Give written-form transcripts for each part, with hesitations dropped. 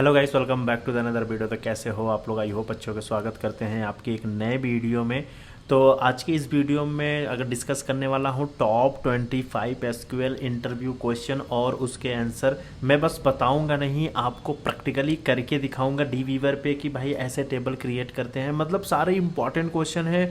Hello guys, welcome back to the another video. तो कैसे हो आप लोग? आई होप अच्छे हो। स्वागत करते हैं आपके एक नए वीडियो में। तो आज की इस वीडियो में अगर डिस्कस करने वाला हूँ टॉप 25 एसक्यूएल इंटरव्यू क्वेश्चन और उसके आंसर। मैं बस बताऊंगा नहीं, आपको प्रैक्टिकली करके दिखाऊंगा डी वीवर पे कि भाई ऐसे टेबल क्रिएट करते हैं। मतलब सारे इंपॉर्टेंट क्वेश्चन है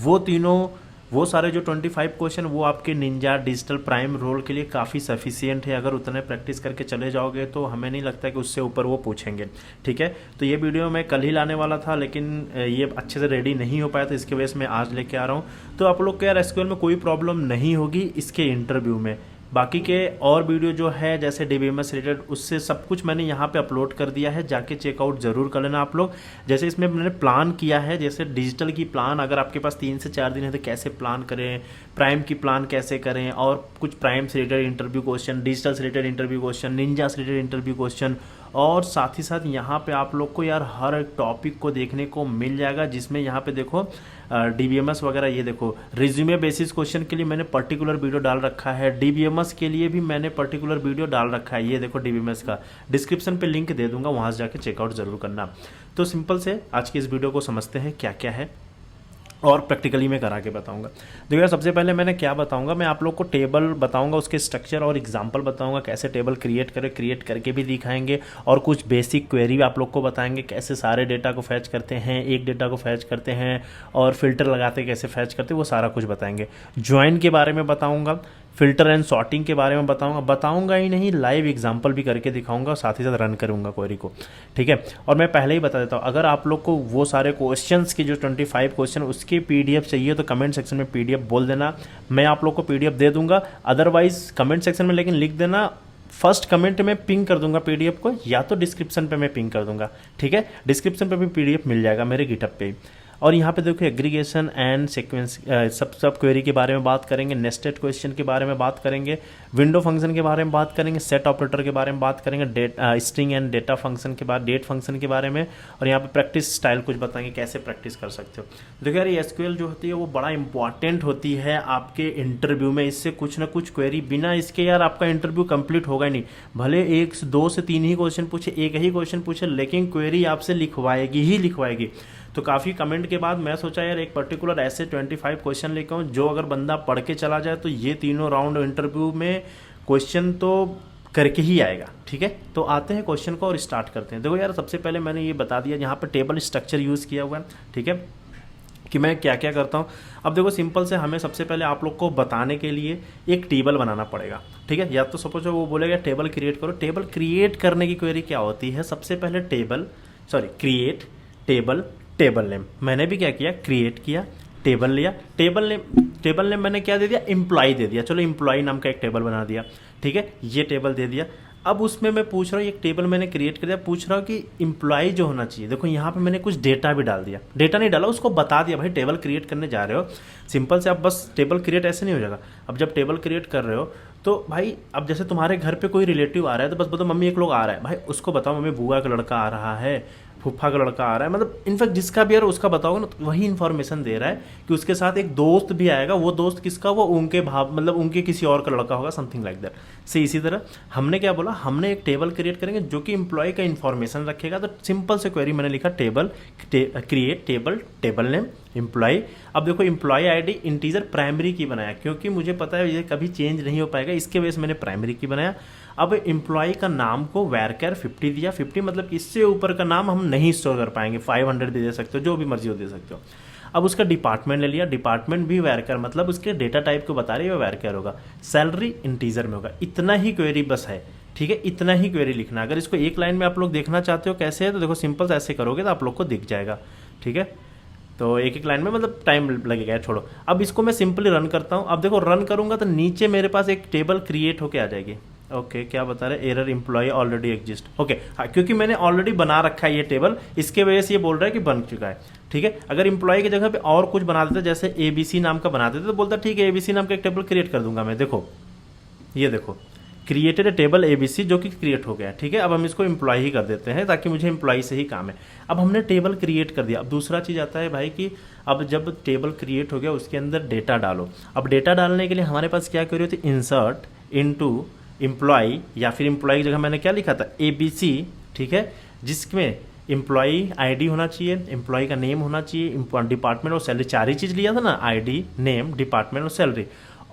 वो तीनों, वो सारे जो 25 क्वेश्चन वो आपके निंजा डिजिटल प्राइम रोल के लिए काफ़ी सफिशियंट है। अगर उतने प्रैक्टिस करके चले जाओगे तो हमें नहीं लगता कि उससे ऊपर वो पूछेंगे। ठीक है, तो ये वीडियो मैं कल ही लाने वाला था लेकिन ये अच्छे से रेडी नहीं हो पाया, तो इसके वजह से मैं आज लेके आ रहा हूँ। तो आप लोग को यार एसक्यूएल में कोई प्रॉब्लम नहीं होगी इसके इंटरव्यू में। बाकी के और वीडियो जो है जैसे डीबीएमएस रिलेटेड उससे सब कुछ मैंने यहाँ पे अपलोड कर दिया है, जाके चेकआउट जरूर कर लेना आप लोग। जैसे इसमें मैंने प्लान किया है, जैसे डिजिटल की प्लान, अगर आपके पास 3 से 4 दिन है तो कैसे प्लान करें, प्राइम की प्लान कैसे करें, और कुछ प्राइम से रिलेटेड इंटरव्यू क्वेश्चन, डिजिटल से रिलेटेड इंटरव्यू क्वेश्चन, निंजा से रिलेटेड इंटरव्यू क्वेश्चन, और साथ ही साथ यहाँ पे आप लोग को यार हर टॉपिक को देखने को मिल जाएगा। जिसमें यहाँ पे देखो डीबीएमएस वगैरह, ये देखो रिज्यूमे बेसिस क्वेश्चन के लिए मैंने पर्टिकुलर वीडियो डाल रखा है, डीबीएमएस के लिए भी मैंने पर्टिकुलर वीडियो डाल रखा है। ये देखो डीबीएमएस का डिस्क्रिप्शन पे लिंक दे दूंगा, वहां से जाके चेकआउट जरूर करना। तो सिंपल से आज की इस वीडियो को समझते हैं क्या क्या है और प्रैक्टिकली मैं करा के बताऊंगा। देखो यार, सबसे पहले मैंने क्या बताऊंगा, मैं आप लोग को टेबल बताऊंगा, उसके स्ट्रक्चर और एग्जांपल बताऊंगा कैसे टेबल क्रिएट करें, क्रिएट करके भी दिखाएंगे, और कुछ बेसिक क्वेरी भी आप लोग को बताएंगे कैसे सारे डेटा को फैच करते हैं, एक डेटा को फैच करते हैं, और फिल्टर लगाते कैसे फैच करते हैं, वो सारा कुछ बताएंगे। ज्वाइन के बारे में बताऊंगा, फिल्टर एंड सॉर्टिंग के बारे में बताऊंगा ही नहीं, लाइव एग्जांपल भी करके दिखाऊंगा, साथ ही साथ रन करूंगा क्वेरी को। ठीक है, और मैं पहले ही बता देता हूं, अगर आप लोग को वो सारे क्वेश्चंस की जो 25 क्वेश्चन उसकी पीडीएफ चाहिए तो कमेंट सेक्शन में पीडीएफ बोल देना, मैं आप लोग को पीडीएफ दे दूंगा। अदरवाइज कमेंट सेक्शन में लेकिन लिख देना, फर्स्ट कमेंट में पिंग कर दूंगा पीडीएफ को, या तो डिस्क्रिप्शन पे मैं पिंग कर दूंगा। ठीक है, डिस्क्रिप्शन पे भी पीडीएफ मिल जाएगा मेरे गिटहब पे। और यहाँ पे देखो एग्रीगेशन एंड सीक्वेंस, सब क्वेरी के बारे में बात करेंगे, नेस्टेड क्वेश्चन के बारे में बात करेंगे, विंडो फंक्शन के बारे में बात करेंगे, सेट ऑपरेटर के बारे में बात करेंगे, स्ट्रिंग एंड डेटा फंक्शन के बाद डेट फंक्शन के बारे में, और यहाँ पे प्रैक्टिस स्टाइल कुछ बताएंगे कैसे प्रैक्टिस कर सकते हो। देखो यार, एसक्यूएल जो होती है वो बड़ा इंपॉर्टेंट होती है आपके इंटरव्यू में। इससे कुछ ना कुछ क्वेरी, बिना इसके यार आपका इंटरव्यू कंप्लीट होगा ही नहीं। भले 1 2 से 3 ही क्वेश्चन पूछे, एक ही क्वेश्चन पूछे, लेकिन क्वेरी आपसे लिखवाएगी ही लिखवाएगी। तो काफ़ी कमेंट के बाद मैं सोचा यार एक पर्टिकुलर ऐसे 25 क्वेश्चन लेके आऊँ जो अगर बंदा पढ़ के चला जाए तो ये तीनों राउंड इंटरव्यू में क्वेश्चन तो करके ही आएगा। ठीक है, तो आते हैं क्वेश्चन को और स्टार्ट करते हैं। देखो यार, सबसे पहले मैंने ये बता दिया, यहाँ पर टेबल स्ट्रक्चर यूज़ किया हुआ है। ठीक है, कि मैं क्या क्या करता हूँ। अब देखो सिंपल से, हमें सबसे पहले आप लोग को बताने के लिए एक टेबल बनाना पड़ेगा। ठीक है, या तो सपोज वो बोलेगा टेबल क्रिएट करो। टेबल क्रिएट करने की क्वेरी क्या होती है, सबसे पहले क्रिएट टेबल नेम। मैंने भी क्या किया, क्रिएट किया, टेबल लिया, टेबल नेम मैंने क्या दे दिया, एम्प्लॉय दे दिया। चलो एम्प्लॉय नाम का एक टेबल बना दिया। ठीक है, ये टेबल दे दिया। अब उसमें मैं पूछ रहा हूँ, एक टेबल मैंने क्रिएट कर दिया, पूछ रहा हूँ कि एम्प्लॉय जो होना चाहिए। देखो यहाँ पे मैंने कुछ डेटा भी डाल दिया, डेटा नहीं डाला, उसको बता दिया भाई टेबल क्रिएट करने जा रहे हो। सिंपल से, अब बस टेबल क्रिएट ऐसे नहीं हो जाएगा। अब जब टेबल क्रिएट कर रहे हो तो भाई, अब जैसे तुम्हारे घर पे कोई रिलेटिव आ रहा है तो बस बताओ मम्मी एक लोग आ रहा है, भाई उसको बताओ मम्मी बुआ का लड़का आ रहा है, फूफा का लड़का आ रहा है। मतलब इनफैक्ट जिसका भी यार उसका बताओगे ना, तो वही इन्फॉर्मेशन दे रहा है कि उसके साथ एक दोस्त भी आएगा। वो दोस्त किसका, वो उनके मतलब उनके किसी और का लड़का होगा, समथिंग लाइक दैट। से इसी तरह हमने क्या बोला, हमने एक टेबल क्रिएट करेंगे जो कि एम्प्लॉय का इन्फॉर्मेशन रखेगा। तो सिंपल से क्वेरी मैंने लिखा क्रिएट टेबल नेम एम्प्लॉय। अब देखो एम्प्लॉय आईडी इंटीजर प्राइमरी की बनाया, क्योंकि मुझे पता है ये कभी चेंज नहीं हो पाएगा, इसके वजह से मैंने प्राइमरी की बनाया। अब एम्प्लॉय का नाम को वैरकर 50 दिया। 50 मतलब इससे ऊपर का नाम हम नहीं स्टोर कर पाएंगे, 500 भी दे सकते हो, जो भी मर्जी हो दे सकते हो। अब उसका डिपार्टमेंट ले लिया, डिपार्टमेंट भी वैरकर, मतलब उसके डेटा टाइप को बता रही है, वैरकर होगा। सैलरी इंटीजर में होगा। इतना ही क्वेरी बस है। ठीक है, इतना ही क्वेरी लिखना। अगर इसको एक लाइन में आप लोग देखना चाहते हो कैसे है, तो देखो सिंपल से ऐसे करोगे तो आप लोग को दिख जाएगा। ठीक है, तो एक एक लाइन में मतलब टाइम लगेगा, छोड़ो। अब इसको मैं सिंपली रन करता हूँ। अब देखो रन करूंगा तो नीचे मेरे पास एक टेबल क्रिएट होके आ जाएगी। ओके, क्या बता रहे, error employee already exist. Okay, हाँ, क्योंकि मैंने ऑलरेडी बना रखा है ये टेबल, इसके वजह से ये बोल रहा है कि बन चुका है। ठीक है, अगर एम्प्लॉय की जगह पे और कुछ बना देते, जैसे एबीसी नाम का बना देते, तो बोलता ठीक है एबीसी नाम का एक टेबल क्रिएट कर दूंगा मैं। देखो ये देखो, क्रिएटेड टेबल एबीसी, जो कि क्रिएट हो गया। ठीक है, अब हम इसको एम्प्लॉय ही कर देते हैं ताकि मुझे एम्प्लॉय से ही काम है। अब हमने टेबल क्रिएट कर दिया। अब दूसरा चीज़ आता है भाई कि अब जब टेबल क्रिएट हो गया उसके अंदर डेटा डालो। अब डेटा डालने के लिए हमारे पास क्या क्वेरी होती है, इंसर्ट इनटू एम्प्लॉय, या फिर एम्प्लॉय की जगह मैंने क्या लिखा था, एबीसी ठीक है, जिसमें एम्प्लॉई आईडी होना चाहिए, एम्प्लॉई का नेम होना चाहिए, डिपार्टमेंट और सैलरी, चार ही चीज़ लिया था ना, आईडी, नेम, डिपार्टमेंट और सैलरी।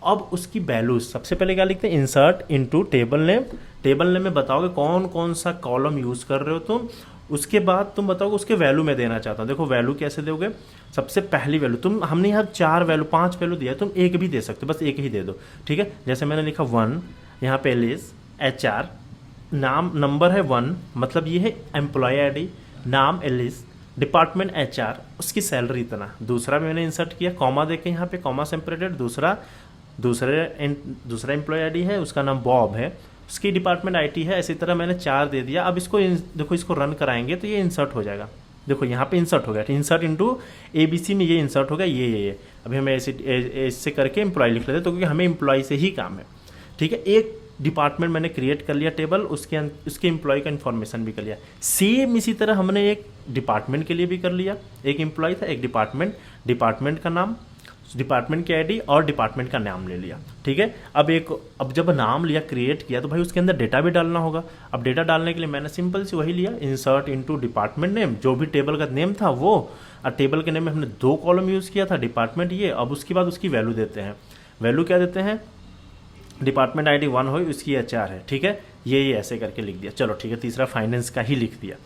अब उसकी वैल्यूज सबसे पहले क्या लिखते हैं, insert into table name. Table name में बताओगे कौन कौन सा कॉलम यूज़ कर रहे हो तुम, उसके बाद तुम बताओगे उसके वैल्यू में देना चाहता हूँ। देखो वैल्यू कैसे दोगे, सबसे पहली वैल्यू तुम, हमने यहाँ 4 वैल्यू 5 वैल्यू दिया है, तुम एक भी दे सकते हो, बस एक ही दे दो, ठीक है। जैसे मैंने लिखा 1, यहाँ पे एलिस HR, नाम नंबर है 1, मतलब ये है एम्प्लॉय आईडी, नाम एलिस, डिपार्टमेंट HR, उसकी सैलरी इतना। दूसरा मैंने इंसर्ट किया कॉमा देके, यहाँ पे कॉमा सेपरेटेड, दूसरा एम्प्लॉय आईडी है, उसका नाम बॉब है, उसकी डिपार्टमेंट IT है, इसी तरह मैंने 4 दे दिया। अब इसको देखो, इसको रन कराएंगे तो ये इंसर्ट हो जाएगा। देखो यहाँ पे इंसर्ट हो गया, इंसर्ट इनटू ABC में ये इंसर्ट हो गया, ये अभी हमें ऐसे करके एम्प्लॉय लिख लेते, तो क्योंकि हमें एम्प्लॉय से ही काम है, ठीक है। एक डिपार्टमेंट मैंने क्रिएट कर लिया टेबल, उसके एम्प्लॉय का इन्फॉर्मेशन भी कर लिया। सेम इसी तरह हमने एक डिपार्टमेंट के लिए भी कर लिया, एक एम्प्लॉय था, एक डिपार्टमेंट का नाम, डिपार्टमेंट की आईडी और डिपार्टमेंट का नाम ले लिया, ठीक है। अब जब नाम लिया, क्रिएट किया, तो भाई उसके अंदर डेटा भी डालना होगा। अब डेटा डालने के लिए मैंने सिंपल से वही लिया, इंसर्ट इनटू डिपार्टमेंट नेम, जो भी टेबल का नेम था वो, और टेबल के नेम में हमने 2 कॉलम यूज़ किया था, डिपार्टमेंट ये। अब उसके बाद उसकी वैल्यू देते हैं, वैल्यू क्या देते हैं, डिपार्टमेंट ID 1 हो, उसकी HR है, ठीक है। ये ऐसे करके लिख दिया, चलो ठीक है। तीसरा फाइनेंस का ही लिख दिया।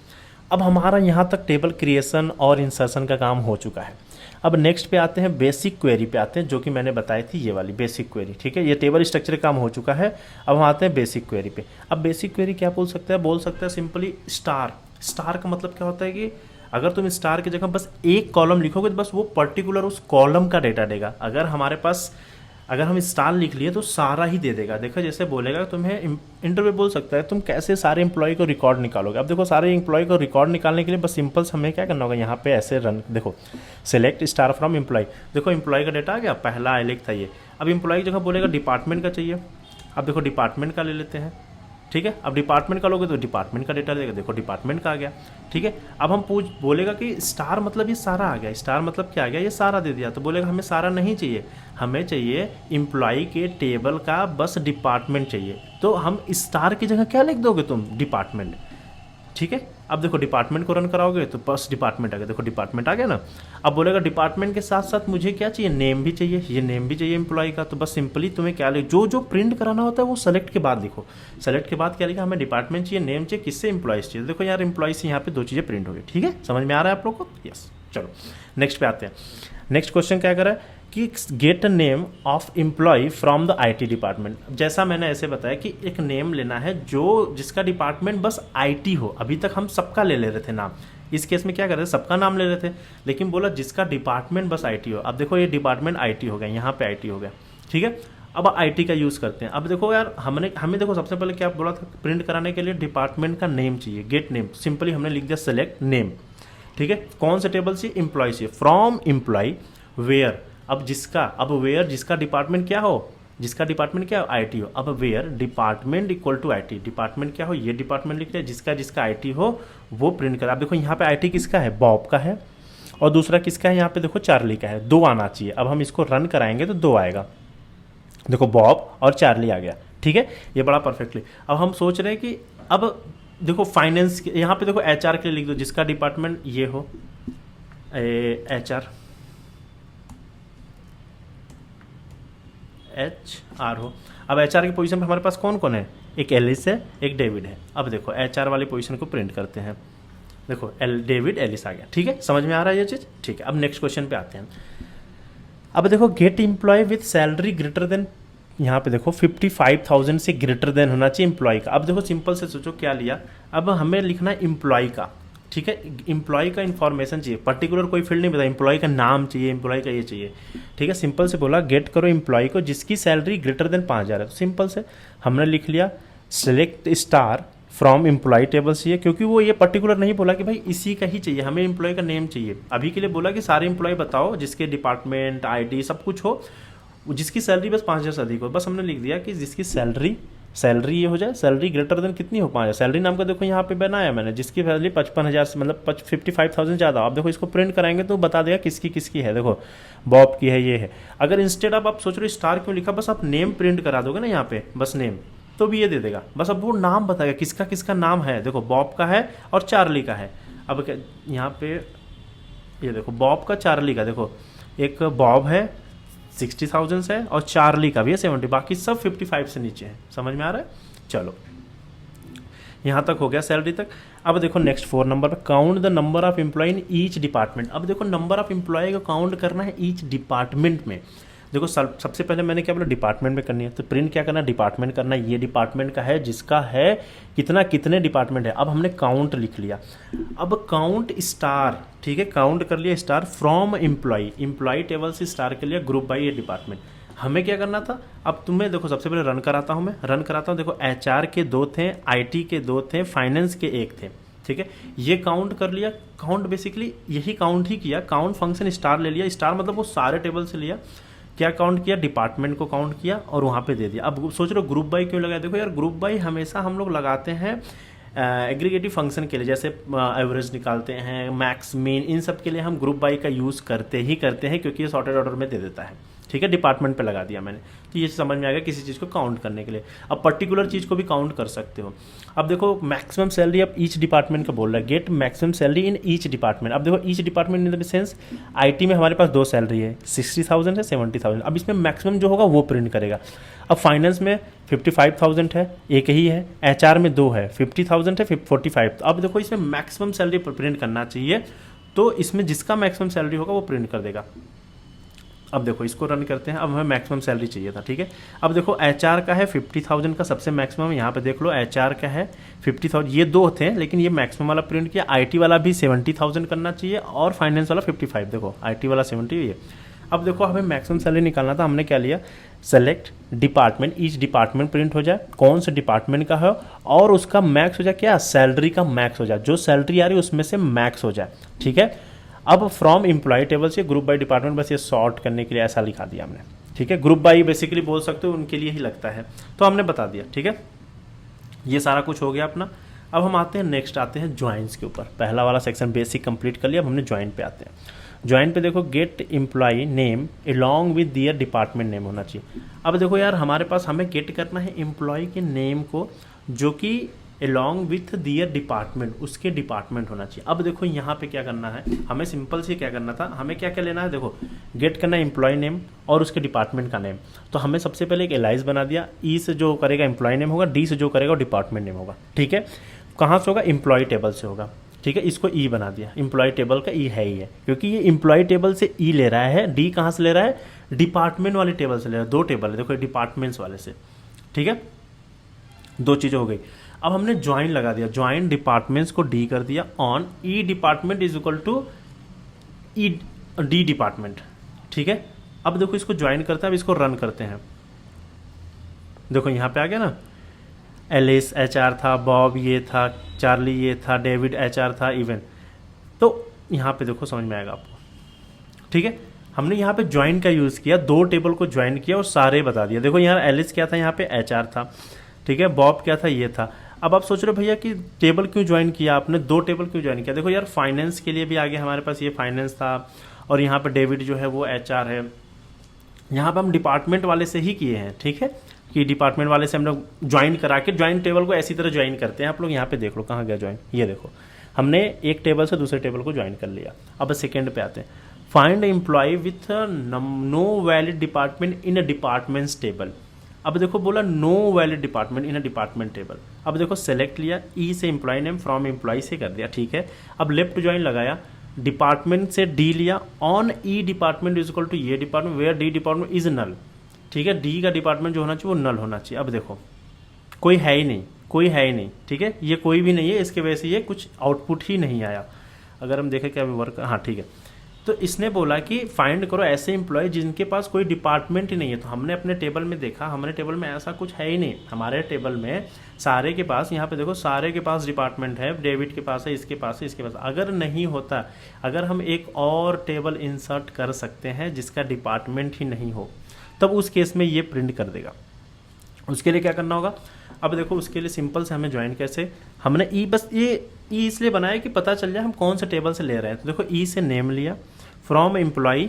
अब हमारा यहाँ तक टेबल क्रिएशन और इंसर्शन का काम हो चुका है। अब नेक्स्ट पे आते हैं, बेसिक क्वेरी पे आते हैं, जो कि मैंने बताई थी, ये वाली बेसिक क्वेरी, ठीक है। ये टेबल स्ट्रक्चर काम हो चुका है। अब हम आते हैं बेसिक क्वेरी पे। अब बेसिक क्वेरी क्या बोल सकते हैं सिंपली स्टार का मतलब क्या होता है कि अगर तुम स्टार की जगह बस एक कॉलम लिखोगे तो बस वो पर्टिकुलर उस कॉलम का डेटा देगा। अगर हम स्टार लिख लिए तो सारा ही दे देगा। देखो जैसे बोलेगा, तुम्हें इंटरव्यू बोल सकता है तुम कैसे सारे एम्प्लॉय को रिकॉर्ड निकालोगे। अब देखो सारे एम्प्लॉय को रिकॉर्ड निकालने के लिए बस सिंपल हमें क्या करना होगा, यहाँ पे ऐसे रन, देखो सेलेक्ट स्टार फ्रॉम एम्प्लॉय, देखो एम्प्लॉय का डेटा आ गया, पहला आइलेक्ट था ये। अब एम्प्लॉय की जगह बोलेगा डिपार्टमेंट का चाहिए, अब देखो डिपार्टमेंट का ले लेते हैं, ठीक है। अब डिपार्टमेंट का लोगे तो डिपार्टमेंट का डेटा देगा, देखो डिपार्टमेंट का आ गया, ठीक है। अब हम बोलेगा कि स्टार मतलब ये सारा आ गया, स्टार मतलब क्या आ गया, ये सारा दे दिया। तो बोलेगा हमें सारा नहीं चाहिए, हमें चाहिए एम्प्लॉय के टेबल का बस डिपार्टमेंट चाहिए। तो हम स्टार की जगह क्या लिख दोगे तुम, डिपार्टमेंट, ठीक है। अब देखो डिपार्टमेंट को रन कराओगे तो बस डिपार्टमेंट आ गया, देखो डिपार्टमेंट आ गया ना। अब बोलेगा डिपार्टमेंट के साथ साथ मुझे क्या चाहिए, नेम भी चाहिए, ये नेम भी चाहिए एम्प्लॉय का। तो बस सिंपली तुम्हें क्या लिख, जो प्रिंट कराना होता है वो सेलेक्ट के बाद लिखो। सेलेक्ट के बाद क्या लिखा, हमें डिपार्टमेंट चाहिए, नेम चाहिए, किससे, एम्प्लॉयज चाहिए। देखो यार एम्प्लॉय से यहाँ पे 2 चीज़ें प्रिंट हो गई, ठीक है। समझ में आ रहा है आप लोग को, यस। चलो नेक्स्ट पे आते हैं। नेक्स्ट क्वेश्चन क्या करा है कि get name of employee from the IT department. जैसा मैंने ऐसे बताया कि एक नेम लेना है जिसका डिपार्टमेंट बस IT हो। अभी तक हम सबका ले रहे थे नाम, इस केस में क्या कर रहे थे, सबका नाम ले रहे थे, लेकिन बोला जिसका डिपार्टमेंट बस IT हो। अब देखो ये डिपार्टमेंट IT हो गया, यहाँ पे IT हो गया, ठीक है। अब IT का यूज़ करते हैं। अब देखो यार हमें देखो सबसे पहले क्या बोला था, प्रिंट कराने के लिए डिपार्टमेंट का नेम चाहिए, गेट नेम। सिंपली हमने लिख दिया सेलेक्ट नेम, ठीक है। कौन से टेबल से, एम्प्लॉय से, फ्रॉम एम्प्लॉय वेयर। अब वेयर जिसका डिपार्टमेंट क्या हो, जिसका डिपार्टमेंट क्या हो, IT हो। अब where department equal to IT, department क्या हो, ये डिपार्टमेंट लिख लिया, जिसका IT हो वो प्रिंट करा। अब देखो यहाँ पे IT किसका है, बॉब का है, और दूसरा किसका है, यहाँ पे देखो चार्ली का है, 2 आना चाहिए। अब हम इसको रन कराएंगे तो 2 आएगा, देखो बॉब और चार्ली आ गया, ठीक है। ये बड़ा परफेक्टली। अब हम सोच रहे हैं कि अब देखो फाइनेंस, यहाँ पे देखो HR के लिए लिख दो, जिसका डिपार्टमेंट ये हो, HR हो। अब HR की पोजीशन पे हमारे पास कौन कौन है, एक एलिस है, एक डेविड है। अब देखो HR वाली पोजीशन को प्रिंट करते हैं, देखो डेविड एलिस आ गया, ठीक है। समझ में आ रहा है ये चीज़, ठीक है। अब नेक्स्ट क्वेश्चन पे आते हैं। अब देखो get employee with salary greater than, यहाँ पे देखो 55,000 से ग्रेटर देन होना चाहिए एम्प्लॉय का। अब देखो सिंपल से सोचो क्या लिया, अब हमें लिखना है एम्प्लॉय का, ठीक है। एम्प्लॉय का इन्फॉर्मेशन चाहिए, पर्टिकुलर कोई फील्ड नहीं बताया, एम्प्लॉय का नाम चाहिए, एम्प्लॉय का ये चाहिए, ठीक है। सिंपल से बोला गेट करो एम्प्लॉय को जिसकी सैलरी ग्रेटर देन 5,000 है। तो सिंपल से हमने लिख लिया select star from employ table चाहिए, क्योंकि वो ये पर्टिकुलर नहीं बोला कि भाई इसी का ही चाहिए, हमें एम्प्लॉय का नेम चाहिए। अभी के लिए बोला कि सारे एम्प्लॉय बताओ जिसके डिपार्टमेंट ID सब कुछ हो, जिसकी सैलरी बस 5,000 से अधिक हो। बस हमने लिख दिया कि जिसकी सैलरी ये हो जाए, सैलरी ग्रेटर देन कितनी हो, 5,000। सैलरी नाम का देखो यहाँ पे बनाया मैंने, जिसकी सैलरी 55,000 से मतलब 55,000 ज़्यादा। आप देखो इसको प्रिंट कराएंगे तो बता देगा किसकी है, देखो बॉब की है, ये है। अगर इंस्टेड आप सोच रहे हो स्टार क्यों लिखा, बस आप नेम प्रिंट करा दोगे ना यहाँ पे, बस नेम, तो भी ये दे देगा। बस अब वो नाम बताएगा किसका किसका नाम है। देखो बॉब का है और चार्ली का है। अब यहाँ पे ये देखो बॉब का चार्ली का, देखो एक बॉब है 60,000 से और चार्ली का भी है 70, बाकी सब 55 से नीचे है। समझ में आ रहा है? चलो यहाँ तक हो गया सैलरी तक। अब देखो नेक्स्ट 4 नंबर पर count the number of employee in each department. अब देखो नंबर ऑफ एम्प्लॉय को काउंट करना है ईच डिपार्टमेंट में। देखो सबसे पहले मैंने क्या बोला, डिपार्टमेंट में करनी है, तो प्रिंट क्या करना है, डिपार्टमेंट करना है। ये डिपार्टमेंट का है जिसका है कितना, कितने डिपार्टमेंट है। अब हमने काउंट लिख लिया। अब काउंट स्टार, ठीक है, काउंट कर लिया star from employee, employee table से स्टार के लिए ग्रुप बाई ये डिपार्टमेंट। हमें क्या करना था, अब तुम्हें देखो सबसे पहले रन कराता हूँ, मैं रन कराता हूँ। देखो HR के 2 थे, IT के 2 थे, फाइनेंस के 1 थे, ठीक है। ये काउंट कर लिया। काउंट बेसिकली यही काउंट ही किया, काउंट फंक्शन स्टार ले लिया। स्टार मतलब वो सारे टेबल से लिया, क्या काउंट किया, डिपार्टमेंट को काउंट किया और वहाँ पे दे दिया। अब सोच रहे हो ग्रुप बाई क्यों लगाया, देखो यार ग्रुप बाई हमेशा हम लोग लगाते हैं एग्रीगेटिव फंक्शन के लिए, जैसे एवरेज निकालते हैं, मैक्स मीन, इन सब के लिए हम ग्रुप बाई का यूज़ करते हैं क्योंकि ये सॉर्टेड ऑर्डर में दे देता है, ठीक है। डिपार्टमेंट पे लगा दिया मैंने, तो ये समझ में आ गया किसी चीज़ को काउंट करने के लिए। अब पर्टिकुलर चीज़ को भी काउंट कर सकते हो। अब देखो मैक्सिमम सैलरी अब ईच डिपार्टमेंट का बोल रहा है, get maximum salary in each department. अब देखो each department in the sense IT में हमारे पास 2 सैलरी है, 60,000 है, 70,000। अब इसमें मैक्सिमम जो होगा वो प्रिंट करेगा। अब फाइनेंस में 55,000 है, एक ही है। HR में 2 है, 50,000 है, 45। अब देखो इसमें मैक्सिमम सैलरी प्रिंट करना चाहिए, तो इसमें जिसका मैक्सिमम सैलरी होगा वो प्रिंट कर देगा। अब देखो इसको रन करते हैं। अब हमें मैक्सिमम सैलरी चाहिए था, ठीक है। अब देखो HR का है 50,000 का सबसे मैक्सिमम, यहाँ पे देख लो HR का है 50,000। ये 2 थे लेकिन ये मैक्सिमम वाला प्रिंट किया। IT वाला भी 70,000 करना चाहिए और फाइनेंस वाला 55। देखो IT वाला 70 है। अब देखो हमें मैक्सिमम सैलरी निकालना था, हमने क्या लिया, select department, each department print हो जाए कौन से डिपार्टमेंट का है और उसका मैक्स हो जाए, क्या सैलरी का मैक्स हो जाए, जो सैलरी आ रही है उसमें से मैक्स हो जाए, ठीक है। अब फ्रॉम एम्प्लॉय टेबल से ग्रुप बाय डिपार्टमेंट, बस ये सॉर्ट करने के लिए ऐसा लिखा दिया हमने, ठीक है। ग्रुप बाय बेसिकली बोल सकते हो, उनके लिए ही लगता है, तो हमने बता दिया, ठीक है। ये सारा कुछ हो गया अपना। अब हम आते हैं नेक्स्ट, आते हैं ज्वाइंस के ऊपर। पहला वाला सेक्शन बेसिक कंप्लीट कर लिया, अब हमने ज्वाइन पे आते हैं। ज्वाइन पे देखो get employee name along with their department name होना चाहिए। अब देखो यार हमारे पास हमें गेट करना है एम्प्लॉय के नेम को जो कि अलॉन्ग विथ दियर डिपार्टमेंट, उसके डिपार्टमेंट होना चाहिए। अब देखो यहाँ पे क्या करना है, हमें सिंपल से क्या करना था, हमें क्या क्या लेना है, देखो गेट करना है एम्प्लॉय नेम और उसके डिपार्टमेंट का नेम। तो हमें सबसे पहले एक एलाइज बना दिया, ई से जो करेगा एम्प्लॉय नेम होगा, डी से जो करेगा डिपार्टमेंट नेम होगा, ठीक है। कहाँ से होगा, एम्प्लॉय टेबल से होगा, ठीक है। इसको ई बना दिया, एम्प्लॉय टेबल का ई है ही है क्योंकि ये एम्प्लॉय टेबल से ई ले रहा है, डी कहाँ से ले रहा है, डिपार्टमेंट वाले टेबल से ले रहा है। 2 टेबल है देखो, डिपार्टमेंट्स वाले से, ठीक है। 2 चीज़ें हो गई। अब हमने ज्वाइन लगा दिया, ज्वाइन डिपार्टमेंट्स को डी कर दिया on E department is equal to E D department, ठीक है। अब देखो इसको ज्वाइन करते हैं, अब इसको रन करते हैं। देखो यहाँ पे आ गया ना, एलिस HR था, बॉब ये था, चार्ली ये था, डेविड HR था, इवन। तो यहाँ पे देखो समझ में आएगा आपको, ठीक है। हमने यहाँ पे ज्वाइन का यूज़ किया, 2 टेबल को ज्वाइन किया और सारे बता दिया। देखो यहाँ एलिस क्या था, यहाँ पे HR था, ठीक है। बॉब क्या था, ये था। अब आप सोच रहे हो भैया कि टेबल क्यों ज्वाइन किया आपने, 2 टेबल क्यों ज्वाइन किया। देखो यार फाइनेंस के लिए भी आगे हमारे पास ये फाइनेंस था और यहाँ पे डेविड जो है वो HR है। यहाँ पे हम डिपार्टमेंट वाले से ही किए हैं, ठीक है, कि डिपार्टमेंट वाले से हम लोग ज्वाइन करा के, ज्वाइन टेबल को ऐसी तरह ज्वाइन करते हैं। आप लोग यहाँ पे देख लो कहाँ गया ज्वाइन, ये देखो हमने एक टेबल से दूसरे टेबल को ज्वाइन कर लिया। अब सेकेंड पे आते हैं, find employee with no valid department in a departments table. अब देखो बोला no valid department in a department table. अब देखो सेलेक्ट लिया, ई से एम्प्लॉय नेम, फ्रॉम एम्प्लॉय से कर दिया, ठीक है। अब लेफ्ट ज्वाइन लगाया, डिपार्टमेंट से डी लिया on E department is equal to ये department where D department is null, ठीक है। डी का डिपार्टमेंट जो होना चाहिए वो नल होना चाहिए। अब देखो कोई है ही नहीं, कोई है ही नहीं, ठीक है, ये कोई भी नहीं है, इसके वजह से ये कुछ आउटपुट ही नहीं आया। अगर हम देखें क्या वर्क, हाँ ठीक है। तो इसने बोला कि फाइंड करो ऐसे एम्प्लॉय जिनके पास कोई डिपार्टमेंट ही नहीं है। तो हमने अपने टेबल में देखा, हमारे टेबल में ऐसा कुछ है ही नहीं। हमारे टेबल में सारे के पास, यहाँ पे देखो सारे के पास डिपार्टमेंट है, डेविड के पास है, इसके पास है, इसके पास। अगर नहीं होता, अगर हम एक और टेबल इंसर्ट कर सकते हैं जिसका डिपार्टमेंट ही नहीं हो, तब उस केस में ये प्रिंट कर देगा। उसके लिए क्या करना होगा, अब देखो उसके लिए सिंपल से हमें ज्वाइन कैसे, हमने ई, बस ये ई इसलिए बनाया कि पता चल जाए हम कौन से टेबल से ले रहे हैं। तो देखो ई से नेम लिया, फ्रॉम एम्प्लॉय,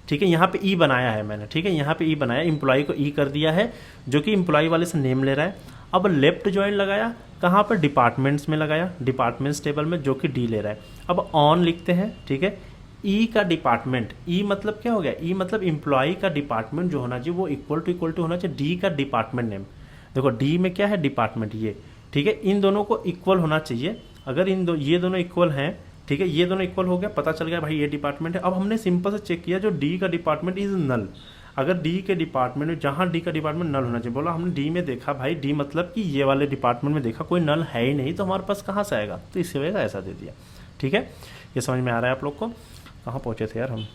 ठीक है, यहाँ पे ई बनाया है मैंने, ठीक है, यहाँ पे ई बनाया, एम्प्लॉय को ई कर दिया है जो कि एम्प्लॉय वाले से नेम ले रहा है। अब लेफ्ट ज्वाइन लगाया कहाँ पर, डिपार्टमेंट्स में लगाया, डिपार्टमेंट्स टेबल में, जो कि डी ले रहा है। अब ऑन लिखते हैं, ठीक है। ई का डिपार्टमेंट, ई मतलब क्या हो गया, ई मतलब इम्प्लॉई का डिपार्टमेंट जो होना चाहिए वो इक्वल टू होना चाहिए डी का डिपार्टमेंट नेम। देखो डी में क्या है, डिपार्टमेंट, ये ठीक है, इन दोनों को इक्वल होना चाहिए। अगर ये दोनों इक्वल हैं, ठीक है, ये दोनों इक्वल हो गया, पता चल गया भाई ये डिपार्टमेंट है। अब हमने सिंपल से चेक किया जो डी का डिपार्टमेंट इज नल। अगर डी के डिपार्टमेंट में, जहाँ डी का डिपार्टमेंट नल होना चाहिए, बोला हमने डी में देखा, भाई डी मतलब कि ये वाले डिपार्टमेंट में देखा कोई नल है ही नहीं, तो हमारे पास कहाँ से आएगा, तो इसी वजह से ऐसा दे दिया। ठीक है, ये समझ में आ रहा है आप लोग को। कहाँ पहुँचे थे यार हम,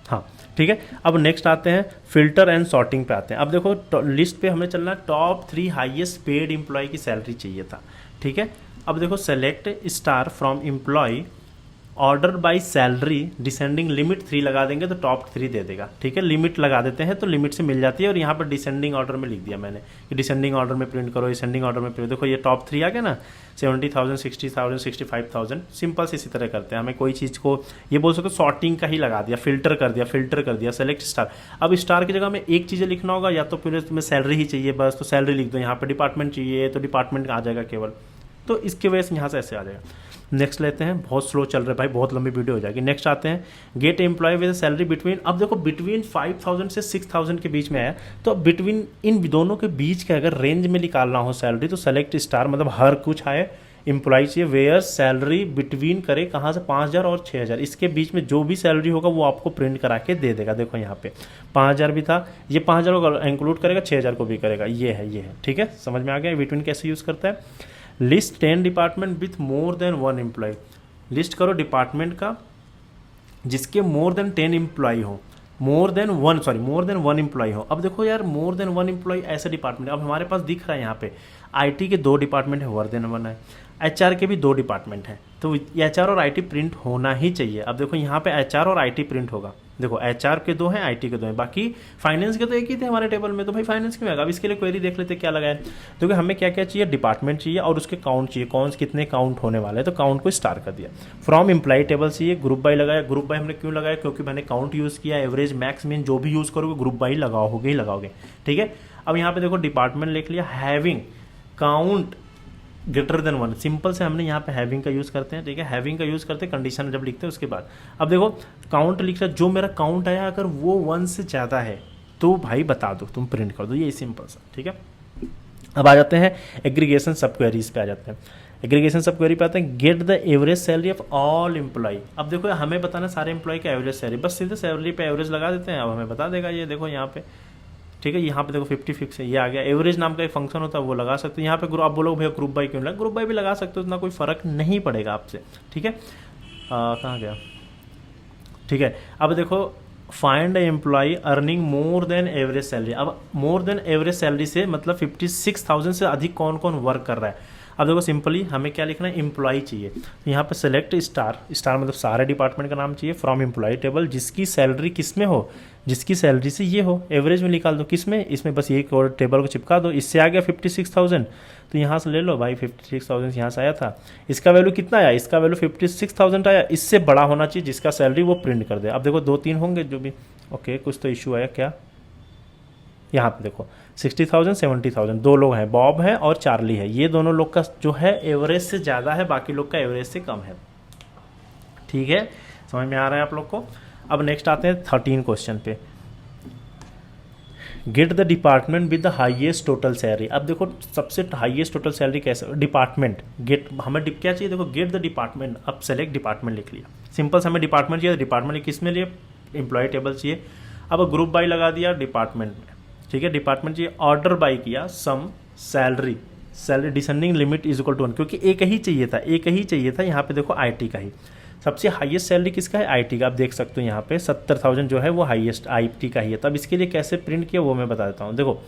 हाँ ठीक है। अब नेक्स्ट आते हैं फिल्टर एंड सॉर्टिंग पे आते हैं। अब देखो लिस्ट पे हमें चलना, टॉप 3 हाईएस्ट पेड एम्प्लॉय की सैलरी चाहिए था, ठीक है। अब देखो select star from employ, order by salary, descending limit 3 लगा देंगे तो टॉप 3 दे देगा, ठीक है। लिमिट लगा देते हैं तो लिमिट से मिल जाती है, और यहाँ पर डिसेंडिंग ऑर्डर में लिख दिया मैंने कि डिसेंडिंग ऑर्डर में प्रिंट करो, डिसेंडिंग ऑर्डर में प्रिंट। देखो ये टॉप 3 आ गया ना, 70,000, 60,000, 65,000। सिंपल से इसी तरह करते हैं, हमें कोई चीज़ को ये बोल सकते सॉर्टिंग का ही लगा दिया, फिल्टर कर दिया, सेलेक्ट स्टार। अब स्टार की जगह में एक चीज़ें लिखना होगा, या तो फिर तुम्हें सैलरी ही चाहिए बस तो सैलरी लिख दो, यहाँ पर डिपार्टमेंट चाहिए तो डिपार्टमेंट आ जाएगा केवल, तो इसकी वजह से यहाँ से ऐसे आ जाएगा। नेक्स्ट लेते हैं, बहुत स्लो चल रहा है भाई, बहुत लंबी वीडियो हो जाएगी। नेक्स्ट आते हैं get employee with salary between. अब देखो बिटवीन 5,000 से 6,000 के बीच में आया, तो अब बिटवीन इन दोनों के बीच के अगर रेंज में निकालना हो सैलरी तो सेलेक्ट स्टार, मतलब हर कुछ आए एम्प्लॉय चाहिए, वेयर सैलरी बिटवीन करे कहाँ से, 5,000 और 6,000, इसके बीच में जो भी सैलरी होगा वो आपको प्रिंट करा के दे देगा। देखो यहाँ पे 5,000 भी था, ये 5,000 को इंक्लूड करेगा, 6,000 को भी करेगा, ये है, ठीक है। समझ में आ गया बिटवीन कैसे यूज़ करता है। List 10 department with more than 1 employee, list करो डिपार्टमेंट का जिसके मोर देन 10 एम्प्लॉय हो, मोर देन वन एम्प्लॉय हो। अब देखो यार मोर देन 1 एम्प्लॉय ऐसा डिपार्टमेंट, अब हमारे पास दिख रहा है यहाँ पे आईटी के 2 डिपार्टमेंट है, मोर देन 1 है, एचआर के भी 2 डिपार्टमेंट हैं, तो एचआर और आईटी प्रिंट होना ही चाहिए। अब देखो यहाँ पे एचआर और आईटी प्रिंट होगा, देखो एचआर के 2 हैं, आईटी के 2 हैं, बाकी फाइनेंस के तो एक ही थे हमारे टेबल में, तो भाई फाइनेंस क्यों आएगा। अब इसके लिए क्वेरी देख लेते क्या लगा है। देखो हमें क्या क्या चाहिए, डिपार्टमेंट चाहिए और उसके काउंट चाहिए, कौन से कितने काउंट होने वाले हैं, तो काउंट को स्टार कर दिया। फ्रॉम एम्प्लॉय टेबल चाहिए, ग्रुप बाई लगाया। ग्रुप बाई हमने क्यों लगाया, क्योंकि मैंने काउंट यूज़ किया, एवरेज मैक्स मीन जो भी यूज़ करोगे ग्रुप बाई लगाओगे, ठीक है। अब यहाँ पे देखो डिपार्टमेंट लिख लिया, having count greater than 1, simple से हमने यहाँ पे हैविंग का यूज़ करते हैं, ठीक है। हैविंग का यूज़ करते हैं कंडीशन जब लिखते हैं उसके बाद। अब देखो काउंट लिख रहा, जो मेरा काउंट आया अगर वो 1 से ज़्यादा है तो भाई बता दो, तुम प्रिंट कर दो, ये सिंपल सा, ठीक है। अब आ जाते हैं एग्रीगेशन सब क्वेरीज पे आ जाते हैं। एग्रीगेशन सब क्वेरी पे आते हैं, get the average salary of all employ. अब देखो हमें बताना सारे एम्प्लॉय का एवरेज सैलरी, बस सीधे सैलरी पे एवरेज लगा देते हैं, अब हमें बता देगा ये। देखो यहाँ पे, ठीक है, यहाँ पे देखो 50 फिक्स है, ये आ गया। एवरेज नाम का एक फंक्शन होता है वो लगा सकते हो। यहाँ पे आप बोलोगे भैया ग्रुप बाई क्यों लगा, ग्रुप बाई भी लगा सकते हो, इतना कोई फर्क नहीं पड़ेगा आपसे, ठीक है। कहाँ गया, ठीक है। अब देखो find employee earning more than average salary. अब मोर देन एवरेज सैलरी से मतलब 56,000 से अधिक कौन कौन वर्क कर रहा है। अब देखो सिंपली हमें क्या लिखना है, एम्प्लॉय चाहिए, तो यहाँ पे सेलेक्ट स्टार, स्टार मतलब सारे डिपार्टमेंट का नाम चाहिए, फ्रॉम एम्प्लॉय टेबल जिसकी सैलरी किस में हो, जिसकी सैलरी से ये हो, एवरेज में निकाल दो, किस में, इसमें बस ये टेबल को चिपका दो। इससे आ गया 56,000, तो यहाँ से ले लो भाई, 56,000 यहाँ से आया था, इसका वैल्यू कितना आया, इसका वैल्यू 56,000 आया, इससे बड़ा होना चाहिए जिसका सैलरी वो प्रिंट कर दे। अब देखो 2-3 होंगे जो भी, ओके कुछ तो इशू आया क्या, यहाँ पे देखो 60,000 70,000, 2 लोग हैं, बॉब है और चार्ली है, ये दोनों लोग का जो है एवरेज से ज़्यादा है, बाकी लोग का एवरेज से कम है, ठीक है। समझ में आ रहा है आप लोग को। अब नेक्स्ट आते हैं 13 क्वेश्चन पे, get the department with the highest total salary. अब देखो सबसे हाईएस्ट टोटल सैलरी कैसे, डिपार्टमेंट गेट, हमें क्या चाहिए, देखो गेट द डिपार्टमेंट। अब सेलेक्ट डिपार्टमेंट लिख लिया, सिंपल से हमें डिपार्टमेंट चाहिए, डिपार्टमेंट किस में लिए, एम्प्लॉय टेबल चाहिए। अब ग्रुप बाई लगा दिया डिपार्टमेंट में, ठीक है, डिपार्टमेंट चाहिए, ऑर्डर बाई किया, sum salary descending limit is equal to 1, क्योंकि एक ही चाहिए था, यहाँ पे देखो आईटी का ही सबसे हाईएस्ट सैलरी किसका है, आईटी का। आप देख सकते हो यहाँ पे 70,000 जो है वो हाईएस्ट आईटी का ही है। तब इसके लिए कैसे प्रिंट किया वो मैं बता देता हूँ। देखो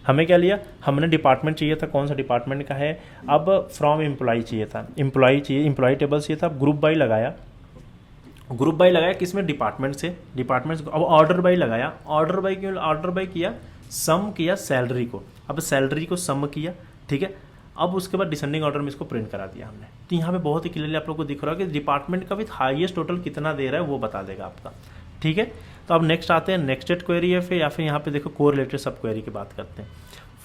हमें क्या लिया, हमने डिपार्टमेंट चाहिए था, कौन सा डिपार्टमेंट का है, अब फ्रॉम एम्प्लॉय चाहिए था, एम्प्लॉय टेबल चाहिए था, ग्रुप बाई लगाया, किसमें, डिपार्टमेंट से, अब ऑर्डर बाई लगाया, ऑर्डर बाई क्यों, ऑर्डर बाई किया, सम किया सैलरी को, अब सैलरी को सम किया, ठीक है। अब उसके बाद डिसेंडिंग ऑर्डर में इसको प्रिंट करा दिया हमने। तो यहाँ पे बहुत ही क्लियरली आप लोग को दिख रहा है कि डिपार्टमेंट का विथ हाईएस्ट टोटल कितना दे रहा है वो बता देगा आपका, ठीक है। तो अब नेक्स्ट आते हैं नेक्स्टेड क्वेरी है फिर, या फिर यहाँ पे देखो कोरिलेटेड सब क्वेरी की बात करते हैं।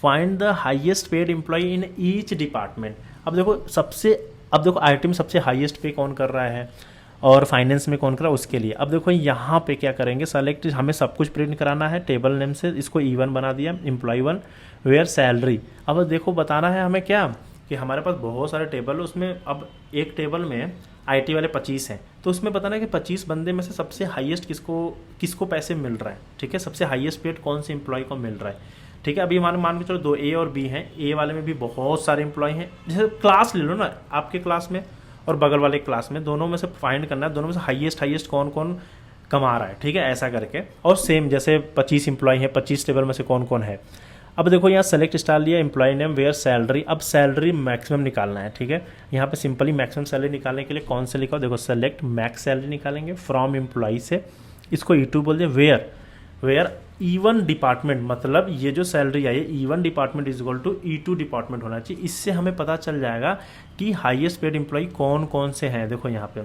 Find the highest paid employee in each department. अब देखो आईटी में सबसे हाईएस्ट पे कौन कर रहा है और फाइनेंस में कौन कर रहा है उसके लिए। अब देखो यहाँ पे क्या करेंगे, सेलेक्ट, हमें सब कुछ प्रिंट कराना है टेबल नेम से, इसको E1 बना दिया, एम्प्लॉय 1 वेयर सैलरी। अब देखो बताना है हमें क्या कि हमारे पास बहुत सारे टेबल है, उसमें अब एक टेबल में आईटी वाले 25 हैं, तो उसमें बताना है कि 25 बंदे में से सबसे हाईएस्ट किसको पैसे मिल रहा है। ठीक है, सबसे हाईएस्ट पेड कौन से एम्प्लॉय को मिल रहा है। ठीक है, अभी हमारे मान के चलो 2 A और B हैं, ए वाले में भी बहुत सारे एम्प्लॉय हैं, जैसे क्लास ले लो ना, आपके क्लास में और बगल वाले क्लास में, दोनों में से फाइंड करना है दोनों में से हाईएस्ट कौन कौन कमा रहा है। ठीक है, ऐसा करके, और सेम जैसे 25 एम्प्लॉय हैं, 25 टेबल में से कौन कौन है। अब देखो यहाँ सेलेक्ट स्टार लिया, एम्प्लॉय नेम वेयर सैलरी। अब सैलरी मैक्सिमम निकालना है। ठीक है, यहाँ पे सिंपली मैक्सिमम सैलरी निकालने के लिए कौन से लिखा हो, देखो सेलेक्ट मैक्स सैलरी निकालेंगे फ्रॉम एम्प्लॉय से, इसको E2 बोल दिया, वेयर E1 डिपार्टमेंट, मतलब ये जो सैलरी आई है E1 department is equal to E2 department होना चाहिए। इससे हमें पता चल जाएगा कि हाईएस्ट पेड एम्प्लॉय कौन कौन से हैं। देखो यहाँ पे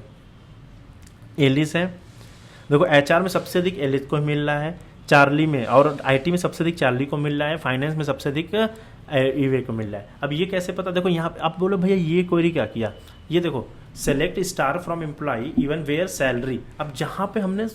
एलिस है, देखो HR में सबसे अधिक एलिस को मिल रहा है, चार्ली में और IT में सबसे अधिक चार्ली को मिल रहा है, फाइनेंस में सबसे अधिक ईवे को मिल रहा है। अब ये कैसे पता, देखो यहाँ पे आप बोलो भैया ये क्वेरी क्या किया, ये देखो select star from employee even where salary. अब जहाँ पे हमने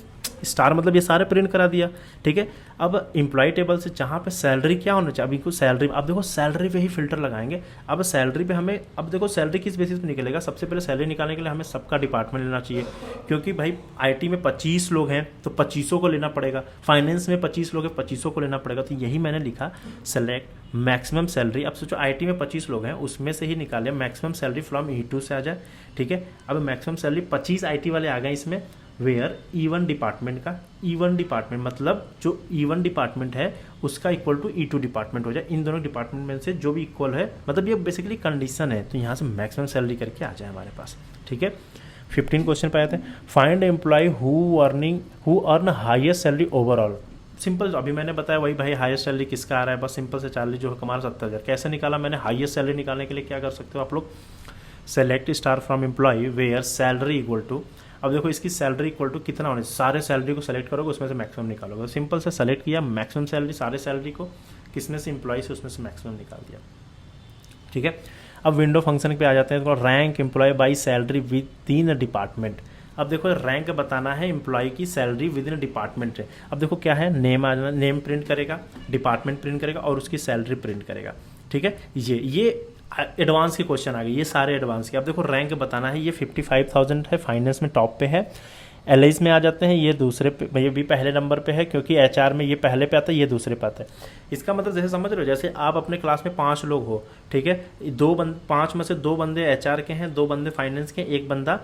स्टार मतलब ये सारे प्रिंट करा दिया। ठीक है, अब एम्प्लॉय टेबल से जहाँ पे सैलरी क्या होना चाहिए, अभी को सैलरी, अब देखो सैलरी पे ही फिल्टर लगाएंगे। अब सैलरी पे हमें, अब देखो सैलरी किस बेसिस पे निकलेगा, सबसे पहले सैलरी निकालने के लिए हमें सबका डिपार्टमेंट लेना चाहिए, क्योंकि भाई IT में 25 लोग हैं तो 25 को लेना पड़ेगा, फाइनेंस में 25 लोग हैं 25 को लेना पड़ेगा। तो यही मैंने लिखा सेलेक्ट मैक्सिमम सैलरी। अब सोचो IT में 25 लोग हैं, उसमें से ही निकाले मैक्सिमम सैलरी फ्रॉम E2 से आ जाए। ठीक है, अब मैक्सिमम सैलरी 25 IT वाले आ गए इसमें, वेयर E1 डिपार्टमेंट का, E1 डिपार्टमेंट मतलब जो E1 डिपार्टमेंट है उसका इक्वल टू E2 डिपार्टमेंट हो जाए। इन दोनों डिपार्टमेंट में से जो भी इक्वल है, मतलब ये बेसिकली कंडीशन है, तो यहाँ से मैक्सिमम सैलरी करके आ जाए हमारे पास। ठीक है, 15 क्वेश्चन पे आते हैं। Find employee who earn highest salary overall. Simple, अभी मैंने बताया वही भाई, हाईएस्ट सैलरी किसका आ रहा है, बस सिंपल से चार्ली जो कमा 70,000। कैसे निकाला मैंने, हाईएस्ट सैलरी निकालने के लिए क्या कर सकते हो आप लोग, select star from employee where salary equal to, अब देखो इसकी सैलरी इक्वल टू कितना होना चाहिए, सारे सैलरी को सेलेक्ट करोगे उसमें से मैक्सिमम निकालोगे। सिंपल से सेलेक्ट किया मैक्सिमम सैलरी, सारे सैलरी को किसमें से, एम्प्लॉय से, उसमें से मैक्सिमम निकाल दिया। ठीक है, अब विंडो फंक्शन पे आ जाते हैं, तो rank employee by salary within department. अब देखो रैंक बताना है एम्प्लॉय की सैलरी विद इन डिपार्टमेंट है। अब देखो क्या है, नेम आ जाना, नेम प्रिंट करेगा, डिपार्टमेंट प्रिंट करेगा और उसकी सैलरी प्रिंट करेगा। ठीक है, ये एडवांस के क्वेश्चन आ गए, ये सारे एडवांस के। अब देखो रैंक बताना है, ये 55,000 है, फाइनेंस में टॉप पे है। LIS में आ जाते हैं, ये दूसरे पे, ये भी पहले नंबर पे है, क्योंकि HR में ये पहले पे आता है, ये दूसरे पे आता है। इसका मतलब जैसे समझ रहे हो, जैसे आप अपने क्लास में 5 लोग हो, ठीक है, 5 में से 2 बंदे HR के हैं, 2 बंदे फाइनेंस के, 1 बंदा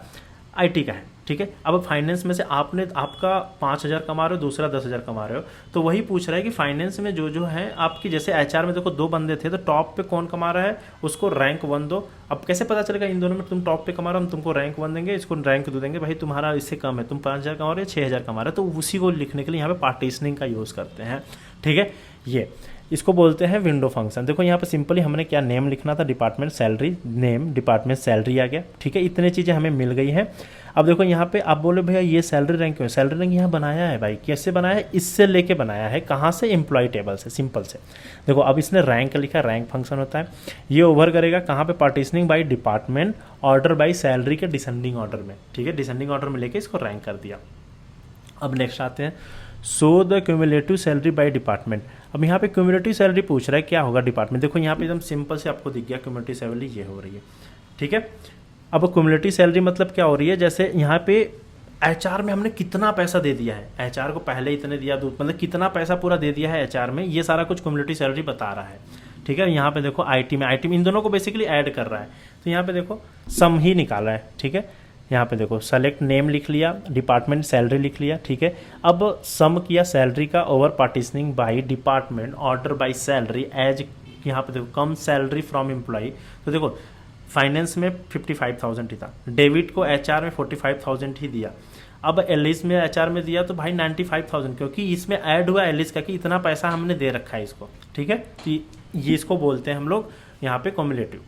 IT का है। ठीक है, अब फाइनेंस में से आपका 5,000 कमा रहे हो, दूसरा 10,000 कमा रहे हो, तो वही पूछ रहा है कि फाइनेंस में जो है आपकी, जैसे HR में देखो 2 बंदे थे, तो टॉप पे कौन कमा रहा है उसको रैंक 1 दो। अब कैसे पता चलेगा इन दोनों में तुम टॉप पे कमा रहे हो, हम तुमको रैंक 1 देंगे, इसको रैंक 2 देंगे, भाई तुम्हारा इससे कम है, तुम 5,000 कमा रहे हो, 6,000 कमा रहे हो, तो उसी को लिखने के लिए यहाँ पे पार्टीशनिंग का यूज़ करते हैं। ठीक है, ये इसको बोलते हैं विंडो फंक्शन। देखो यहाँ पे सिंपली हमने क्या नेम लिखना था, department salary, name department salary आ गया। ठीक है, इतने चीज़ें हमें मिल गई हैं। अब देखो यहाँ पे आप बोले भैया ये सैलरी रैंक क्यों है, सैलरी रैंक यहाँ बनाया है भाई, कैसे बनाया है, इससे लेके बनाया है, कहाँ से, एम्प्लॉय टेबल से, सिंपल से। देखो अब इसने रैंक लिखा, रैंक फंक्शन होता है, ये ओवर करेगा कहाँ पे, partitioning by department, order by salary के डिसेंडिंग ऑर्डर में। ठीक है, डिसेंडिंग ऑर्डर में लेके इसको रैंक कर दिया। अब नेक्स्ट आते हैं, so the cumulative salary by department. अब यहाँ पे क्यूमुलेटिव सैलरी पूछ रहा है क्या होगा डिपार्टमेंट। देखो यहाँ पे एकदम सिंपल से आपको दिख गया, क्यूमुलेटिव सैलरी ये हो रही है। ठीक है, अब क्यूमुलेटिव सैलरी मतलब क्या हो रही है, जैसे यहाँ पे HR में हमने कितना पैसा दे दिया है, HR को पहले इतने दिया, मतलब कितना पैसा पूरा दे दिया है HR में, ये सारा कुछ क्यूमुलेटिव सैलरी बता रहा है। ठीक है, यहाँ पे देखो IT में इन दोनों को बेसिकली ऐड कर रहा है, तो यहाँ पे देखो सम ही निकाला है। ठीक है, यहाँ पे देखो सेलेक्ट नेम लिख लिया, डिपार्टमेंट सैलरी लिख लिया। ठीक है, अब सम किया सैलरी का over partitioning by department, order by salary as, यहाँ पे देखो कम सैलरी फ्रॉम एम्प्लॉय। तो देखो फाइनेंस में 55,000 ही था, डेबिट को HR में 45,000 ही दिया, अब LIS में HR में दिया तो भाई 95,000, क्योंकि इसमें ऐड हुआ LIS का कि इतना पैसा हमने दे रखा है इसको। ठीक है, तो ये इसको बोलते हैं हम लोग यहाँ पे क्यूमुलेटिव।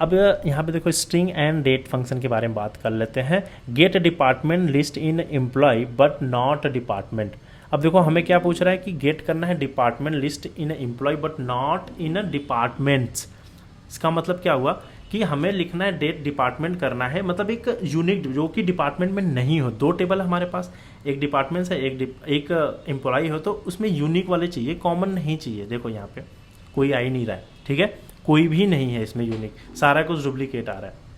अब यहाँ पे देखो स्ट्रिंग एंड डेट फंक्शन के बारे में बात कर लेते हैं। Get department list in employee but not department. अब देखो हमें क्या पूछ रहा है कि गेट करना है department list in employee but not in departments. इसका मतलब क्या हुआ कि हमें लिखना है डेट डिपार्टमेंट करना है, मतलब एक यूनिक जो कि डिपार्टमेंट में नहीं हो। दो टेबल हमारे पास, एक डिपार्टमेंट से एक एम्प्लॉय हो, तो उसमें यूनिक वाले चाहिए, कॉमन नहीं चाहिए। देखो यहाँ पे कोई आ ही नहीं रहा है, ठीक है, कोई भी नहीं है इसमें यूनिक, सारा कुछ डुप्लीकेट आ रहा है,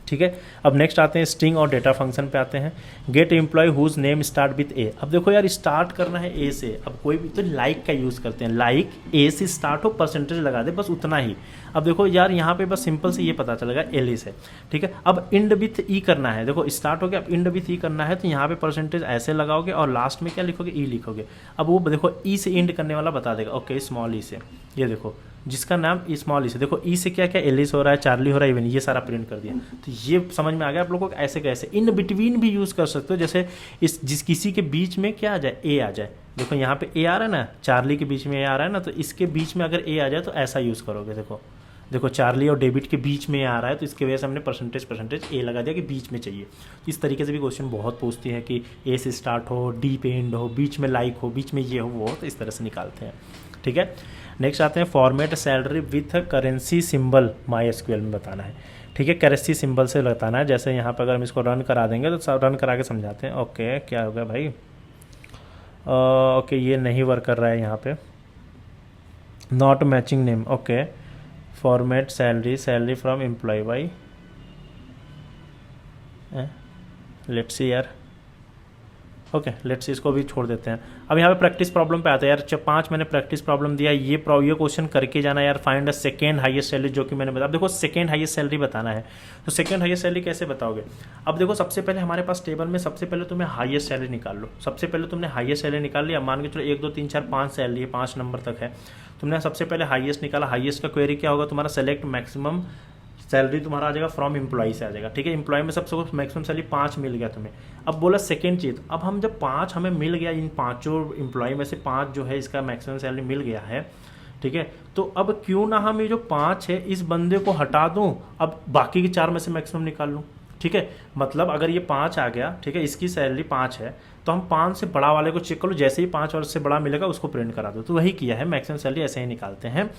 ठीक है। अब नेक्स्ट आते हैं स्ट्रिंग और डेटा फंक्शन पे आते हैं। Get employee whose name start with A. अब देखो यार स्टार्ट करना है ए से, अब कोई भी तो लाइक का यूज़ करते हैं, लाइक ए से स्टार्ट हो, परसेंटेज लगा दे, बस उतना ही। अब देखो यार यहाँ पे बस सिंपल से ये पता चलेगा एल से, ठीक है। अब इंड विथ ई करना है, देखो स्टार्ट हो गया, अब इंड विथ ई करना है तो यहाँ पे परसेंटेज ऐसे लगाओगे और लास्ट में क्या लिखोगे, ई लिखोगे। अब वो देखो ई से इंड करने वाला बता देगा, ओके स्मॉल ई से, ये देखो जिसका नाम स्मॉल ई से, देखो ई से क्या क्या एलिस हो रहा है, चार्ली हो रहा है, इवन ये सारा प्रिंट कर दिया। तो ये समझ में आ गया आप लोगों को ऐसे कैसे। इन बिटवीन भी यूज़ कर सकते हो, जैसे इस किसी के बीच में क्या आ जाए, ए आ जाए। देखो यहाँ पे ए आ रहा है ना, चार्ली के बीच में ए आ रहा है ना, तो इसके बीच में अगर ए आ जाए तो ऐसा यूज़ करोगे। देखो चार्ली और डेविड के बीच में आ रहा है, तो इसकी वजह से हमने परसेंटेज ए लगा दिया कि बीच में चाहिए। इस तरीके से भी क्वेश्चन बहुत पूछती है कि ए से स्टार्ट हो, डी पे एंड हो, बीच में लाइक हो, बीच में ये हो वो हो, तो इस तरह से निकालते हैं, ठीक है। नेक्स्ट आते हैं format salary with currency symbol my SQL में बताना है, ठीक है। करेंसी सिंबल से बताना है। जैसे यहाँ पर अगर हम इसको रन करा देंगे तो रन करा के समझाते हैं। ओके क्या हो गया भाई, ओके ये नहीं वर्क कर रहा है यहाँ पे, not matching name. Okay format salary from employ by, let's see यार, ओके लेट्स इसको भी छोड़ देते हैं। अब यहाँ पे प्रैक्टिस प्रॉब्लम पे आता है यार, 5 मैंने प्रैक्टिस प्रॉब्लम दिया, ये क्वेश्चन करके जाना यार। Find the second highest salary, जो कि मैंने बताया। देखो सेकेंड हाईएस्ट सैलरी बताना है, तो सेकेंड हाईएस्ट सैलरी कैसे बताओगे। अब देखो सबसे पहले हमारे पास टेबल में सबसे पहले तुम्हें हाईएस्ट सैलरी निकाल लो। सबसे पहले तुमने हाईएस्ट सैलरी निकाल लिया, मान के चलो 1 2 3 4 5 सैलरी है, 5 नंबर तक है, तुमने सबसे पहले हाईएस्ट निकाला। हाईएस्ट का क्वेरी क्या होगा तुम्हारा, सेलेक्ट मैक्सिमम सैलरी तुम्हारा आ जाएगा फ्रॉम एम्प्लॉय से आ जाएगा, ठीक है। एम्प्लॉय में सबसे मैक्सिमम सैलरी 5 मिल गया तुम्हें। अब बोला सेकेंड चीज़, अब हम जब 5 हमें मिल गया, इन पाँचों एम्प्लॉय में से 5 जो है इसका मैक्सिमम सैलरी मिल गया है, ठीक है। तो अब क्यों ना हम ये जो 5 है इस बंदे को हटा दूं, अब बाकी के 4 में से मैक्सिमम निकाल लूँ, ठीक है। मतलब अगर ये 5 आ गया, ठीक है, इसकी सैलरी 5 है, तो हम 5 से बड़ा वाले को चेक कर लो, जैसे ही 5 और से बड़ा मिलेगा उसको प्रिंट करा दो। तो वही किया है, मैक्सिमम सैलरी ऐसे ही निकालते हैं।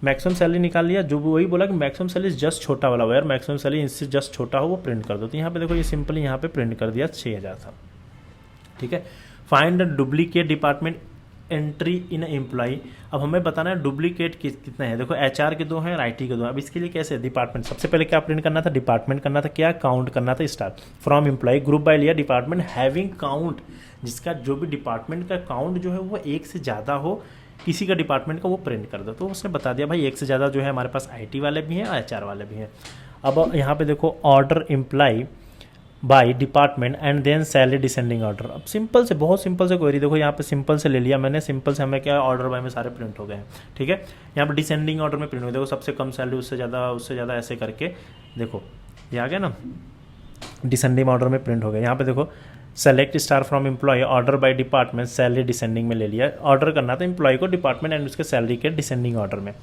मैक्सिमम सैलरी निकाल लिया, जो वही बोला कि मैक्सिमम सैलरी जस्ट छोटा वाला हो यार, मैक्सिमम सैलरी इससे जस्ट छोटा हो वो प्रिंट कर दो। तो यहाँ पे देखो ये सिंपली यहाँ पे प्रिंट कर दिया 6000 था, ठीक है। Find duplicate department entry in employee. अब हमें बताना है डुप्लीकेट कितने हैं। देखो एचआर के 2 हैं और आईटी के 2 हैं। अब इसके लिए कैसे, डिपार्टमेंट सबसे पहले क्या प्रिंट करना था, डिपार्टमेंट करना था, क्या काउंट करना था, start from employ, group by लिया, डिपार्टमेंट हैविंग काउंट, जिसका जो भी डिपार्टमेंट का काउंट जो है वो 1 से ज़्यादा हो किसी का डिपार्टमेंट का, वो प्रिंट कर दो। तो उसने बता दिया भाई 1 से ज़्यादा जो है हमारे पास आईटी वाले भी हैं और एचआर वाले भी हैं। अब यहाँ पे देखो order employee by department and then salary descending order. अब सिंपल से, बहुत सिंपल से क्वेरी, देखो यहाँ पे सिंपल से ले लिया मैंने, सिंपल से हमें क्या ऑर्डर बाय में सारे प्रिंट हो गए हैं, ठीक है। यहाँ पे डिसेंडिंग ऑर्डर में प्रिंट हो, देखो सबसे कम सैलरी उससे ज़्यादा ऐसे करके देखो ये आ गया ना, डिसेंडिंग ऑर्डर में प्रिंट हो गया। यहाँ पे देखो select star from employ, order by department, salary descending में ले लिया। ऑर्डर करना था एम्प्लॉय को डिपार्टमेंट एंड उसके सैलरी के डिसेंडिंग ऑर्डर में,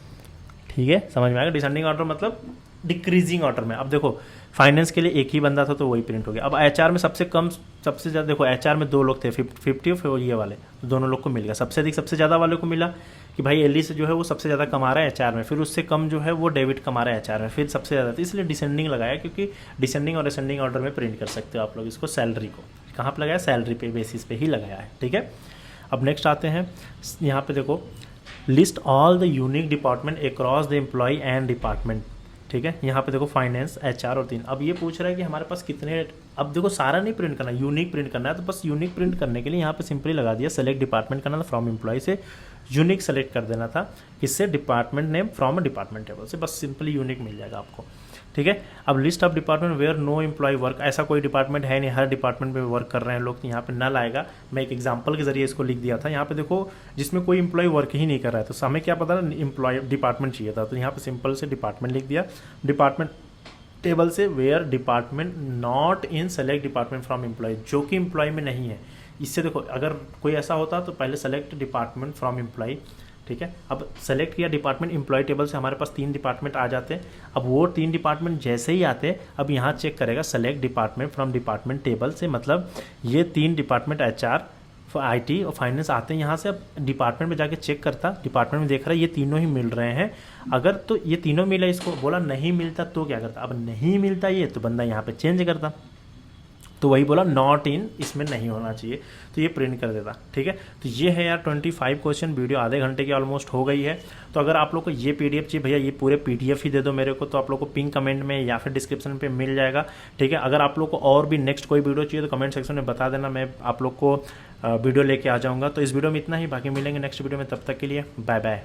ठीक है, समझ में आएगा। डिसेंडिंग ऑर्डर मतलब डिक्रीजिंग ऑर्डर में। अब देखो फाइनेंस के लिए एक ही बंदा था तो वही प्रिंट हो गया। अब एचआर में सबसे कम सबसे ज़्यादा, देखो एचआर में 2 लोग थे, 50 और ये वाले, तो दोनों लोग को मिल गया। सबसे अधिक सबसे ज़्यादा वाले को मिला कि भाई एली से जो है वो सबसे ज़्यादा कमा रहा है एचआर में, फिर उससे कम जो है वो डेविड कमा रहा है एचआर में, फिर सबसे ज़्यादा, तो इसलिए डिसेंडिंग लगाया, क्योंकि डिसेंडिंग और असेंडिंग ऑर्डर में प्रिंट कर सकते हो आप लोग इसको। सैलरी को कहाँ पर लगाया, सैलरी पे बेसिस पे ही लगाया है, ठीक है। अब नेक्स्ट आते हैं, यहाँ पे देखो list all the unique department across the employee and department, ठीक है। यहाँ पे देखो फाइनेंस, एचआर और 3। अब ये पूछ रहा है कि हमारे पास कितने, अब देखो सारा नहीं प्रिंट करना, यूनिक प्रिंट करना है, तो बस यूनिक प्रिंट करने के लिए यहाँ पे सिंपली लगा दिया सेलेक्ट डिपार्टमेंट करना था, फ्रॉम एम्प्लॉय से यूनिक सेलेक्ट कर देना था, किससे, department name from department table से, बस सिंपली यूनिक मिल जाएगा आपको, ठीक है। अब list of department where no employee work, ऐसा कोई डिपार्टमेंट है नहीं, हर डिपार्टमेंट में वर्क कर रहे हैं लोग, तो यहाँ पे नल आएगा। मैं एक एग्जांपल के जरिए इसको लिख दिया था। यहाँ पे देखो जिसमें कोई एम्प्लॉय वर्क ही नहीं कर रहा है, तो हमें क्या पता एम्प्लॉय डिपार्टमेंट चाहिए था, तो यहाँ पे सिंपल से डिपार्टमेंट लिख दिया। डिपार्टमेंट टेबल से where department not in select department from employee, जो कि एम्प्लॉय में नहीं है। इससे देखो अगर कोई ऐसा होता तो पहले सेलेक्ट डिपार्टमेंट फ्रॉम एम्प्लॉय, ठीक है। अब सेलेक्ट किया डिपार्टमेंट, एम्प्लॉय टेबल से हमारे पास 3 डिपार्टमेंट आ जाते हैं। अब वो 3 डिपार्टमेंट जैसे ही आते हैं, अब यहाँ चेक करेगा select department from department table से, मतलब ये 3 डिपार्टमेंट HR, IT और फाइनेंस आते हैं यहाँ से। अब डिपार्टमेंट में जाके चेक करता, डिपार्टमेंट में देख रहा है ये तीनों ही मिल रहे हैं। अगर तो ये तीनों मिला, इसको बोला नहीं मिलता तो क्या करता, अब नहीं मिलता ये तो बंदा यहाँ पे चेंज करता, तो वही बोला नॉट इन, इसमें नहीं होना चाहिए, तो ये प्रिंट कर देता। ठीक है, तो ये है यार 25 क्वेश्चन। वीडियो आधे घंटे की ऑलमोस्ट हो गई है। तो अगर आप लोग को ये PDF चाहिए भैया, ये पूरे PDF ही दे दो मेरे को, तो आप लोग को पिन कमेंट में या फिर डिस्क्रिप्शन पे मिल जाएगा। ठीक है, अगर आप लोग को और भी नेक्स्ट कोई वीडियो चाहिए तो कमेंट सेक्शन में बता देना, मैं आप लोग को वीडियो लेके आ जाऊँगा। तो इस वीडियो में इतना ही, बाकी मिलेंगे नेक्स्ट वीडियो में, तब तक के लिए बाय बाय।